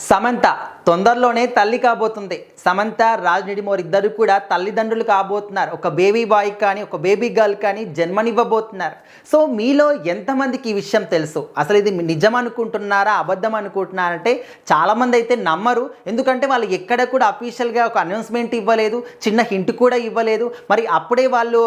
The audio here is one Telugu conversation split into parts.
సమంత తొందరలోనే తల్లి కాబోతుంది. సమంత, రాజ్ నిడిమోర్ ఇద్దరు కూడా తల్లిదండ్రులు కాబోతున్నారు. ఒక బేబీ బాయ్ కానీ ఒక బేబీ గర్ల్ కానీ జన్మనివ్వబోతున్నారు. సో మీలో ఎంతమందికి ఈ విషయం తెలుసు? అసలు ఇది నిజం అనుకుంటున్నారా, అబద్ధం అనుకుంటున్నారంటే చాలామంది అయితే నమ్మరు. ఎందుకంటే వాళ్ళు ఎక్కడ కూడా అఫీషియల్గా ఒక అనౌన్స్మెంట్ ఇవ్వలేదు, చిన్న హింట్ కూడా ఇవ్వలేదు. మరి అప్పుడే వాళ్ళు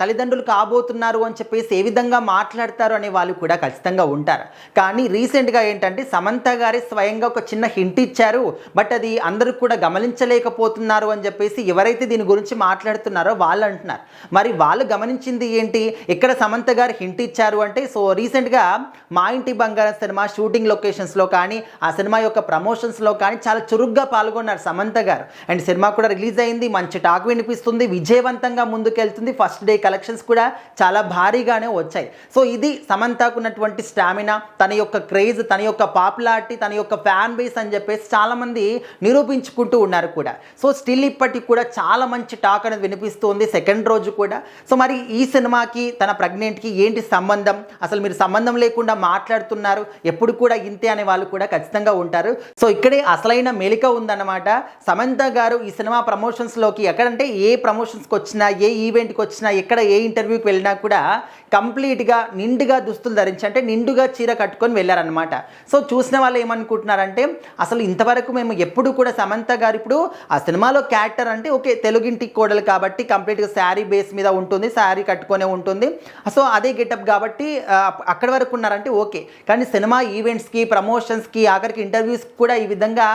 తల్లిదండ్రులు కాబోతున్నారు అని చెప్పేసి ఏ విధంగా మాట్లాడతారు అనే వాళ్ళు కూడా ఖచ్చితంగా ఉంటారు. కానీ రీసెంట్గా ఏంటంటే సమంత గారి స్వయంగా ఒక చిన్న హింట్ ఇచ్చారు. బట్ అది అందరూ కూడా గమనించలేకపోతున్నారు అని చెప్పేసి ఎవరైతే దీని గురించి మాట్లాడుతున్నారో వాళ్ళు అంటున్నారు. మరి వాళ్ళు గమనించింది ఏంటి, ఎక్కడ సమంత గారు హింట్ ఇచ్చారు అంటే, సో రీసెంట్గా మా ఇంటి బంగారం సినిమా షూటింగ్ లొకేషన్స్లో కానీ ఆ సినిమా యొక్క ప్రమోషన్స్లో కానీ చాలా చురుగ్గా పాల్గొన్నారు సమంత గారు. అండ్ సినిమా కూడా రిలీజ్ అయింది, మంచి టాక్ వినిపిస్తుంది, విజయవంతంగా ముందుకెళ్తుంది. ఫస్ట్ డే కలెక్షన్స్ కూడా చాలా భారీగానే వచ్చాయి. సో ఇది సమంతకు ఉన్నటువంటి స్టామినా, తన యొక్క క్రేజ్, తన యొక్క పాపులారిటీ, తన యొక్క ఫ్యాన్ బేస్ అని చెప్పేసి చాలామంది నిరూపించుకుంటూ ఉన్నారు కూడా. సో స్టిల్ ఇప్పటికి కూడా చాలా మంచి టాక్ అనేది వినిపిస్తుంది సెకండ్ రోజు కూడా. సో మరి ఈ సినిమాకి తన ప్రెగ్నెంట్కి ఏంటి సంబంధం, అసలు మీరు సంబంధం లేకుండా మాట్లాడుతున్నారు, ఎప్పుడు కూడా ఇంతే అనే వాళ్ళు కూడా ఖచ్చితంగా ఉంటారు. సో ఇక్కడే అసలైన మెలిక ఉందన్నమాట. సమంత గారు ఈ సినిమా ప్రమోషన్స్లోకి ఎక్కడంటే ఏ ప్రమోషన్స్కి వచ్చినా, ఏ ఈవెంట్కి వచ్చినా, ఎక్కడ ఏ ఇంటర్వ్యూకి వెళ్ళినా కూడా కంప్లీట్గా నిండుగా దుస్తులు ధరించి, అంటే నిండుగా చీర కట్టుకొని వెళ్ళారనమాట. సో చూసిన వాళ్ళు ఏమనుకుంటున్నారంటే, అసలు ఇంతవరకు మేము ఎప్పుడు కూడా సమంత గారు ఇప్పుడు ఆ సినిమాలో క్యారెక్టర్ అంటే ఓకే తెలుగింటి కోడలు కాబట్టి కంప్లీట్గా శారీ బేస్ మీద ఉంటుంది, శారీ కట్టుకొనే ఉంటుంది. సో అదే గెటప్ కాబట్టి అక్కడి వరకు ఉన్నారంటే ఓకే. కానీ సినిమా ఈవెంట్స్కి, ప్రమోషన్స్కి, ఆఖరికి ఇంటర్వ్యూస్కి కూడా ఈ విధంగా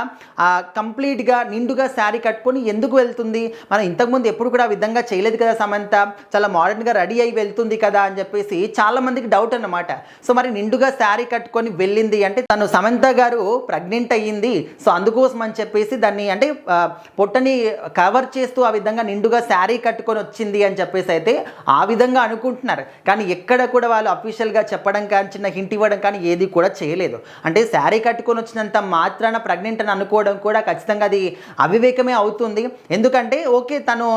కంప్లీట్గా నిండుగా శారీ కట్టుకొని ఎందుకు వెళ్తుంది? మనం ఇంతకుముందు ఎప్పుడు కూడా ఆ విధంగా చేయలేదు కదా సమంత, చాలా మోడర్న్గా రెడీ అయి వెళ్తుంది కదా అని చెప్పేసి చాలామందికి డౌట్ అన్నమాట. సో మరి నిండుగా శారీ కట్టుకొని వెళ్ళింది అంటే తను సమంత గారు ప్రెగ్నెంట్ అయ్యింది, సో అందుకోసం అని చెప్పేసి దాన్ని అంటే పొట్టని కవర్ చేస్తూ ఆ విధంగా నిండుగా శారీ కట్టుకొని వచ్చింది అని చెప్పేసి అయితే ఆ విధంగా అనుకుంటున్నారు. కానీ ఎక్కడ కూడా వాళ్ళు అఫీషియల్గా చెప్పడం కానీ, చిన్న హింట్ ఇవ్వడం కానీ ఏది కూడా చేయలేదు. అంటే శారీ కట్టుకొని వచ్చినంత మాత్రాన ప్రెగ్నెంట్ అని అనుకోవడం కూడా ఖచ్చితంగా అది అవివేకమే అవుతుంది. ఎందుకంటే ఓకే తను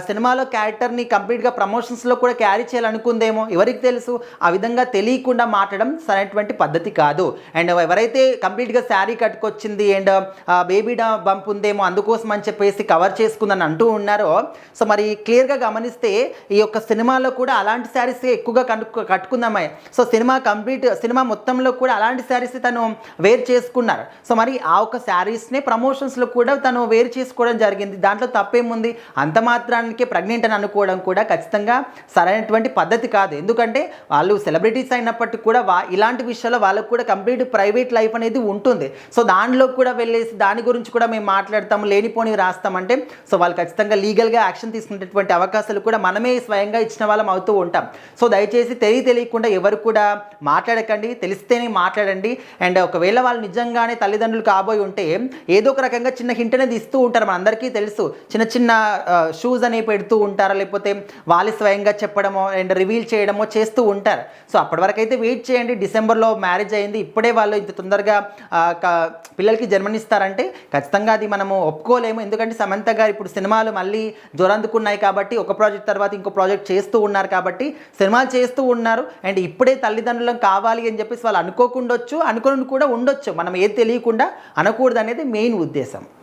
సినిమాలో క్యారెక్టర్ని కంప్లీట్గా ప్రమోషన్స్లో కూడా క్యారీ చేయాలనుకుందేమో, ఎవరికి తెలుసు. ఆ విధంగా తెలియకుండా మాట్లాడడం సరైనటువంటి పద్ధతి కాదు. అండ్ ఎవరైతే కంప్లీట్గా శారీ కట్టుకొచ్చింది అండ్ బేబీ బంప్ ఉందేమో అందుకోసం అని చెప్పేసి కవర్ చేసుకుందని అంటూ ఉన్నారో, సో మరి క్లియర్గా గమనిస్తే ఈ యొక్క సినిమాలో కూడా అలాంటి శారీస్ ఎక్కువగా కట్టుకుందామయ్య. సో సినిమా మొత్తంలో కూడా అలాంటి శారీస్ తను వేర్ చేసుకున్నారు. సో మరి ఆ ఒక శారీస్నే ప్రమోషన్స్లో కూడా తను వేర్ చేసుకోవడం జరిగింది. దాంట్లో తప్పేముంది? అంత మాత్రానికి ప్రెగ్నెంట్ అని అనుకోవడం కూడా ఖచ్చితంగా సరైనటువంటి పద్ధతి కాదు. ఎందుకంటే వాళ్ళు సెలబ్రిటీస్ అయినప్పటికీ కూడా ఇలాంటి విషయాల్లో వాళ్ళకు కూడా కంప్లీట్ ప్రైవేట్ లైఫ్ అనేది ఉంటుంది. సో దానిలో కూడా వెళ్ళేసి దాని గురించి కూడా మేము మాట్లాడతాము, లేనిపోని రాస్తామంటే సో వాళ్ళు ఖచ్చితంగా లీగల్గా యాక్షన్ తీసుకునేటటువంటి అవకాశాలు కూడా మనమే స్వయంగా ఇచ్చిన వాళ్ళం అవుతూ ఉంటాం. సో దయచేసి తెలియకుండా ఎవరు కూడా మాట్లాడకండి, తెలిస్తేనే మాట్లాడండి. అండ్ ఒకవేళ వాళ్ళు నిజంగానే తల్లిదండ్రులు కాబోయి ఉంటే ఏదో ఒక రకంగా చిన్న హింట్ అనేది ఇస్తూ ఉంటారు. మనందరికీ తెలుసు, చిన్న చిన్న షూస్ అనేవి పెడుతూ ఉంటారు, లేకపోతే వాళ్ళు స్వయంగా చెప్పడమో అండ్ రివీల్ చేయడమో చేస్తూ ఉంటారు. సో అప్పటి వరకు అయితే వెయిట్ చేయండి. డిసెంబర్లో మ్యారేజ్ అయింది, ఇప్పుడే వాళ్ళు ఇంత తొందరగా పిల్లలకి జన్మనిస్తారంటే ఖచ్చితంగా అది మనము ఒప్పుకోలేము. ఎందుకంటే సమంత గారు ఇప్పుడు సినిమాలు మళ్ళీ జ్వరందుకున్నాయి కాబట్టి ఒక ప్రాజెక్ట్ తర్వాత ఇంకో ప్రాజెక్ట్ చేస్తూ ఉన్నారు కాబట్టి సినిమాలు చేస్తూ ఉన్నారు. అండ్ ఇప్పుడే తల్లిదండ్రులను కావాలి అని చెప్పేసి వాళ్ళు అనుకోకుండా అనుకోని కూడా ఉండొచ్చు. మనం ఏది తెలియకుండా అనకూడదు అనేది మెయిన్ ఉద్దేశం.